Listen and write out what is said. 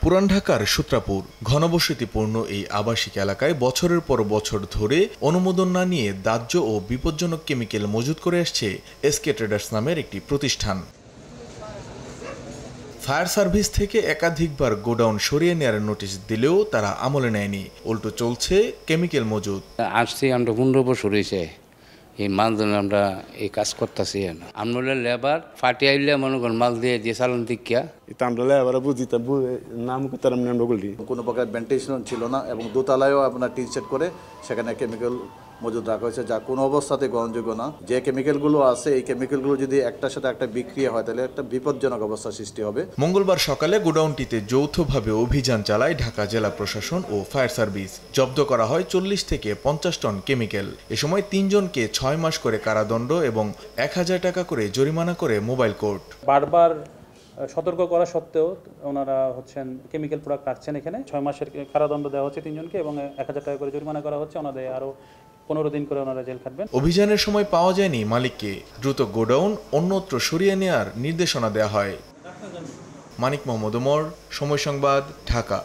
পুরান ঢাকার সূত্রাপুর ঘনবসতিপূর্ণ এই আবাসিক এলাকায় বছরের পর বছর ধরে অনুমোদন না নিয়ে দাহ্য ও বিপজ্জনক কেমিক্যাল মজুত করে আসছে এসকে ট্রেডার্স নামের একটি প্রতিষ্ঠান। ফায়ার সার্ভিস থেকে একাধিকবার গোডাউন সরিয়ে নেওয়ার নোটিশ দিলেও তারা আমলে নেয়নি, উল্টো চলছে কেমিক্যাল মজুত। আসছি আমরা 15 বছর হয়েছে এই মাল ধরে আমরা এই কাজ করতেছি। আমরা লেবার ফাটি আইলে মনে করেন মাল দিয়ে চালান দিকিয়া আমরা লেবার বুঝি নাম করতাম আমরা বলি। কোনো প্রকার ভেন্টিলেশন ছিল না এবং দোতলায়ও আপনার টিন সেট করে সেখানে কেমিক্যাল মজুদ রাখা হয়েছে, যা কোনো অবস্থাতে গ্রহণযোগ্য না। যে কেমিক্যালগুলো আছে এই কেমিক্যালগুলো যদি একটার সাথে একটা বিক্রিয়া হয় তাহলে একটা বিপজ্জনক অবস্থা সৃষ্টি হবে। মঙ্গলবার সকালে গোডাউনটিতে যৌথভাবে অভিযান চালায় ঢাকা জেলা প্রশাসন ও ফায়ার সার্ভিস। জব্দ করা হয় 40 থেকে 50 টন কেমিক্যাল। এ সময় 3 জনকে 6 মাস করে কারাদণ্ড এবং 1000 টাকা করে জরিমানা করে মোবাইল কোর্ট। বারবার সতর্ক করা সত্ত্বেও ওনারা কেমিক্যাল প্রোডাক্ট রাখছেন। এখানে 6 মাসের কারাদণ্ড দেওয়া হচ্ছে 3 জনকে এবং 1000 টাকা করে জরিমানা করা হচ্ছে। ওনাদের আরও 15 দিন করে ওনারা জেল খাটবেন। অভিযানের সময় পাওয়া যায়নি মালিককে। দ্রুত গোডাউন অন্যত্র সরিয়ে নেওয়ার নির্দেশনা দেওয়া হয়। মানিক মোহাম্মদ ওমর, সময় সংবাদ, ঢাকা।